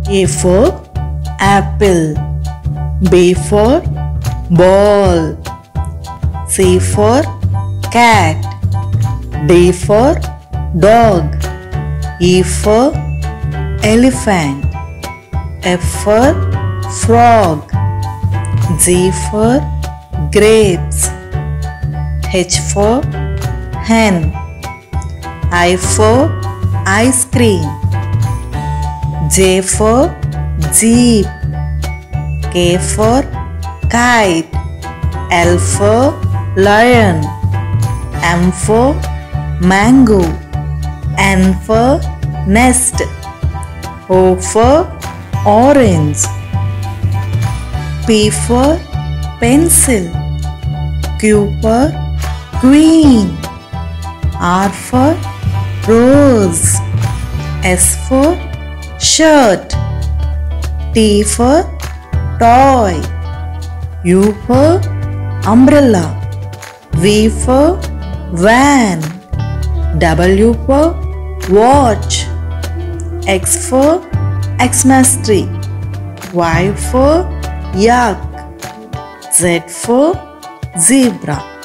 A for apple. B for ball. C for cat. D for dog. E for elephant. F for frog. G for grapes. H for hen. I for ice cream. J for jeep. K for kite. L for lion. M for mango. N for nest. O for orange. P for pencil. Q for queen. R for rose. S for shirt. T for toy. U for umbrella. V for van. W for watch. X for XMAS tree. Y for yak. Z for zebra.